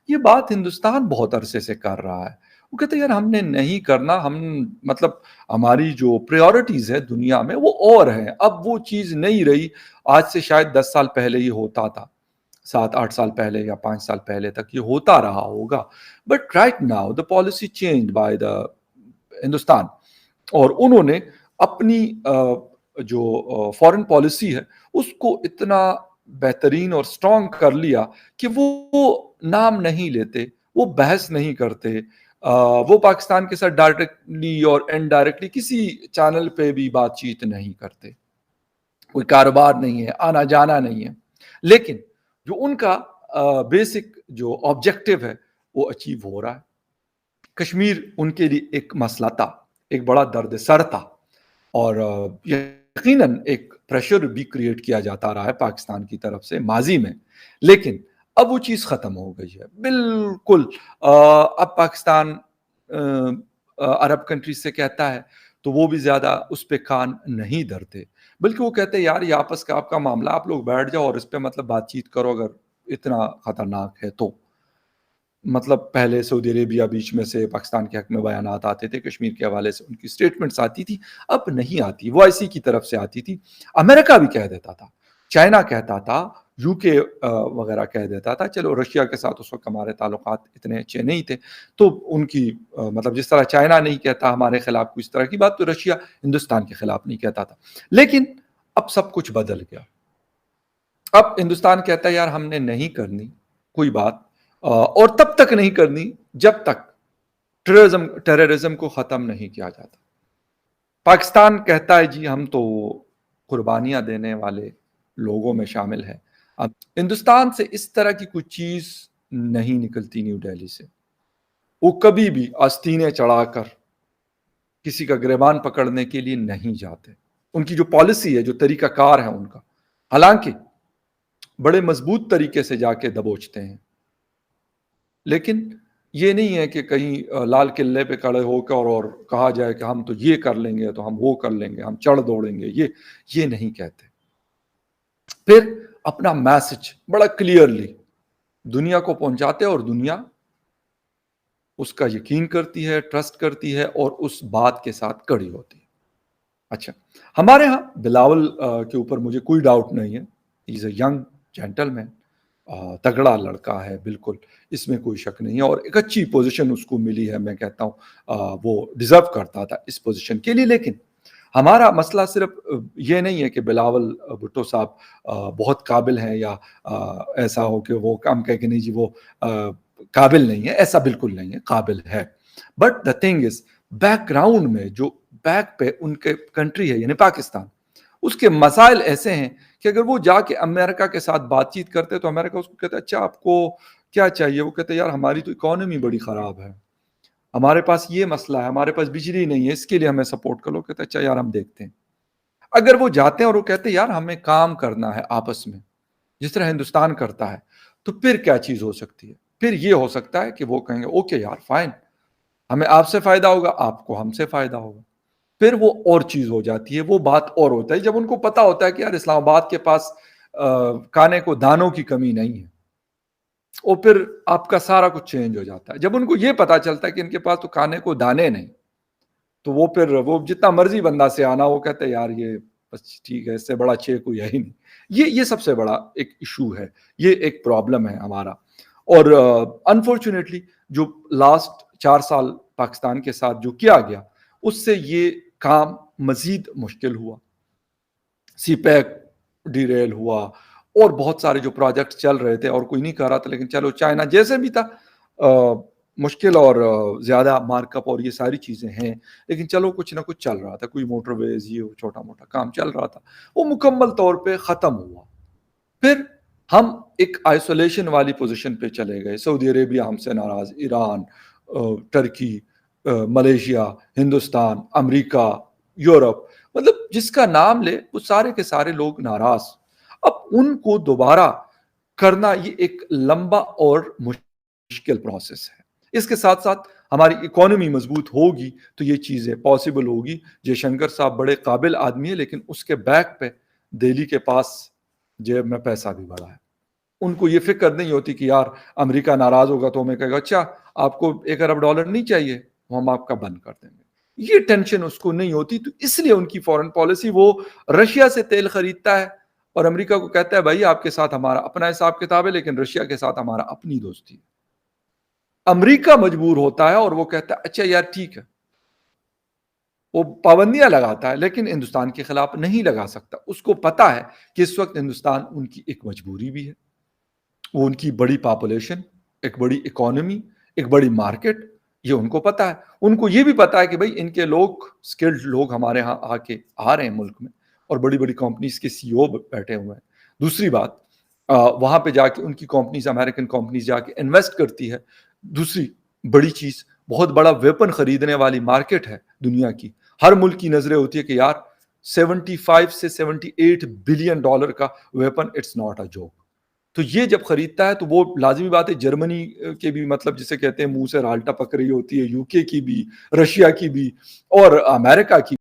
یہ بات ہندوستان بہت عرصے سے کر رہا ہے۔ وہ کہتے ہیں یار ہم نے نہیں کرنا، ہم مطلب ہماری جو پریورٹیز ہے دنیا میں وہ اور ہیں، اب وہ چیز نہیں رہی۔ آج سے شاید 10 سال پہلے یہ ہوتا تھا، 7-8 سال پہلے یا 5 سال پہلے تک یہ ہوتا رہا ہوگا، but right now the policy change by the Hindustan, اور انہوں نے اپنی جو فارن پالیسی ہے اس کو اتنا بہترین اور سٹرونگ کر لیا کہ وہ نام نہیں لیتے، وہ بحث نہیں کرتے، وہ پاکستان کے ساتھ ڈائریکٹلی اور انڈائریکٹلی کسی چینل پہ بھی بات چیت نہیں کرتے، کوئی کاروبار نہیں ہے، آنا جانا نہیں ہے، لیکن جو ان کا بیسک جو آبجیکٹو ہے وہ اچیو ہو رہا ہے۔ کشمیر ان کے لیے ایک مسئلہ تھا، ایک بڑا درد سر تھا، اور یقیناً ایک پریشر بھی کریٹ کیا جاتا رہا ہے پاکستان کی طرف سے ماضی میں، لیکن اب وہ چیز ختم ہو گئی ہے بالکل۔ اب پاکستان عرب کنٹریز سے کہتا ہے تو وہ بھی زیادہ اس پہ کان نہیں دھرتے، بلکہ وہ کہتے ہیں یار یہ آپس کا آپ کا معاملہ، آپ لوگ بیٹھ جاؤ اور اس پہ مطلب بات چیت کرو اگر اتنا خطرناک ہے تو۔ مطلب پہلے سعودی عربیہ بیچ میں سے پاکستان کے حق میں بیانات آتے تھے، کشمیر کے حوالے سے ان کی سٹیٹمنٹس آتی تھی، اب نہیں آتی، وہ آئی سی کی طرف سے آتی تھی، امریکہ بھی کہہ دیتا تھا، چائنا کہتا تھا، یو کے وغیرہ کہہ دیتا تھا۔ چلو رشیا کے ساتھ اس وقت ہمارے تعلقات اتنے اچھے نہیں تھے تو ان کی مطلب جس طرح چائنا نہیں کہتا ہمارے خلاف کوئی اس طرح کی بات، تو رشیا ہندوستان کے خلاف نہیں کہتا تھا، لیکن اب سب کچھ بدل گیا۔ اب ہندوستان کہتا ہے یار ہم نے نہیں کرنی کوئی بات، اور تب تک نہیں کرنی جب تک ٹیررزم کو ختم نہیں کیا جاتا۔ پاکستان کہتا ہے جی ہم تو قربانیاں دینے والے لوگوں میں شامل ہیں۔ اب ہندوستان سے اس طرح کی کوئی چیز نہیں نکلتی نیو دہلی سے، وہ کبھی بھی آستینے چڑھا کر کسی کا گریبان پکڑنے کے لیے نہیں جاتے۔ ان کی جو پالیسی ہے، جو طریقہ کار ہے ان کا، حالانکہ بڑے مضبوط طریقے سے جا کے دبوچتے ہیں، لیکن یہ نہیں ہے کہ کہیں لال قلعے پہ کھڑے ہو کر اور کہا جائے کہ ہم تو یہ کر لیں گے، تو ہم وہ کر لیں گے، ہم چڑھ دوڑیں گے، یہ نہیں کہتے۔ پھر اپنا میسج بڑا کلیئرلی دنیا کو پہنچاتے اور دنیا اس کا یقین کرتی ہے، ٹرسٹ کرتی ہے اور اس بات کے ساتھ کڑی ہوتی ہے۔ اچھا، ہمارے ہاں بلاول کے اوپر مجھے کوئی ڈاؤٹ نہیں ہے، ہی از اے ینگ جینٹل مین، تگڑا لڑکا ہے بالکل، اس میں کوئی شک نہیں ہے، اور ایک اچھی پوزیشن اس کو ملی ہے، میں کہتا ہوں وہ ڈیزرو کرتا تھا اس پوزیشن کے لیے۔ لیکن ہمارا مسئلہ صرف یہ نہیں ہے کہ بلاول بھٹو صاحب بہت قابل ہیں یا ایسا ہو کہ وہ کم کہہ کہ نہیں جی وہ قابل نہیں ہے، ایسا بالکل نہیں ہے، قابل ہے، but the thing is back ground میں جو بیک پہ ان کے کنٹری ہے یعنی پاکستان، اس کے مسائل ایسے ہیں کہ اگر وہ جا کے امریکہ کے ساتھ بات چیت کرتے تو امریکہ اس کو کہتا ہے اچھا آپ کو کیا چاہیے، وہ کہتے ہیں یار ہماری تو اکانومی بڑی خراب ہے، ہمارے پاس یہ مسئلہ ہے، ہمارے پاس بجلی نہیں ہے، اس کے لیے ہمیں سپورٹ کر لو، کہتے ہیں اچھا یار ہم دیکھتے ہیں۔ اگر وہ جاتے ہیں اور وہ کہتے ہیں یار ہمیں کام کرنا ہے آپس میں جس طرح ہندوستان کرتا ہے، تو پھر کیا چیز ہو سکتی ہے؟ پھر یہ ہو سکتا ہے کہ وہ کہیں گے اوکے یار فائن، ہمیں آپ سے فائدہ ہوگا، آپ کو ہم سے فائدہ ہوگا، پھر وہ اور چیز ہو جاتی ہے، وہ بات اور ہوتا ہے جب ان کو پتا ہوتا ہے کہ یار اسلام آباد کے پاس کانے کو دانوں کی کمی نہیں ہے، اور پھر آپ کا سارا کچھ چینج ہو جاتا ہے۔ جب ان کو یہ پتا چلتا ہے کہ ان کے پاس تو کھانے کو دانے نہیں، تو وہ پھر وہ جتنا مرضی بندہ سے آنا، وہ کہتے ہیں یار یہ بس ٹھیک ہے، اس سے بڑا چھ کوئی ہے ہی نہیں۔ یہ سب سے بڑا ایک ایشو ہے، یہ ایک پرابلم ہے ہمارا، اور انفارچونیٹلی جو لاسٹ 4 سال پاکستان کے ساتھ جو کیا گیا اس سے یہ کام مزید مشکل ہوا، سی پیک ڈی ریل ہوا، اور بہت سارے جو پروجیکٹ چل رہے تھے اور کوئی نہیں کر رہا تھا، لیکن چلو چائنا جیسے بھی تھا مشکل اور زیادہ مارک اپ اور یہ ساری چیزیں ہیں، لیکن چلو کچھ نہ کچھ چل رہا تھا، کوئی موٹر ویز یہ چھوٹا موٹا کام چل رہا تھا، وہ مکمل طور پہ ختم ہوا۔ پھر ہم ایک آئسولیشن والی پوزیشن پہ چلے گئے، سعودی عربیہ ہم سے ناراض، ایران، ٹرکی، ملیشیا، ہندوستان، امریکہ، یورپ، مطلب جس کا نام لے وہ سارے کے سارے لوگ ناراض۔ اب ان کو دوبارہ کرنا یہ ایک لمبا اور مشکل پروسیس ہے۔ اس کے ساتھ ساتھ ہماری اکانومی مضبوط ہوگی تو یہ چیزیں پاسبل ہوگی۔ جے شنکر صاحب بڑے قابل آدمی ہے، لیکن اس کے بیک پہ دہلی کے پاس جیب میں پیسہ بھی بڑا ہے، ان کو یہ فکر نہیں ہوتی کہ یار امریکہ ناراض ہوگا تو ہمیں کہے گا اچھا آپ کو $1 ارب نہیں چاہیے، ہم آپ کا بند کر دیں گے. یہ ٹینشن اس کو نہیں ہوتی. تو اس لیے ان کی فورن پالیسی، وہ رشیا سے تیل خریدتا ہے اور امریکہ کو کہتا ہے بھائی آپ کے ساتھ ہمارا اپنا حساب کتاب ہے لیکن رشیا کے ساتھ ہمارا اپنی دوستی ہے. امریکہ مجبور ہوتا ہے اور وہ کہتا ہے اچھا یار ٹھیک ہے، وہ پابندیاں لگاتا ہے لیکن ہندوستان کے خلاف نہیں لگا سکتا. اس کو پتا ہے کہ اس وقت ہندوستان ان کی ایک مجبوری بھی ہے. وہ ان کی بڑی پاپولیشن، ایک بڑی اکانومی، ایک بڑی مارکیٹ، یہ ان کو پتا ہے. ان کو یہ بھی پتا ہے کہ بھائی ان کے لوگ، اسکلڈ لوگ ہمارے ہاں آ رہے ہیں ملک میں، اور بڑی بڑی کمپنیز کے سی او بیٹھے ہوئے ہیں. دوسری بات، وہاں پہ جا کے ان کی کمپنیز، امریکن کمپنیز جا کے انویسٹ کرتی ہے. دوسری بڑی چیز، بہت بڑا ویپن خریدنے والی مارکیٹ ہے دنیا کی. ہر ملک کی نظریں ہوتی ہے کہ یار 75 سے 78 بلین ڈالر کا weapon, it's not a joke. تو یہ جب خریدتا ہے تو وہ لازمی بات ہے جرمنی کے بھی، مطلب جسے کہتے ہیں منہ سے رالٹا پک رہی ہوتی ہے، یو کے کی بھی، رشیا کی بھی اور امریکہ کی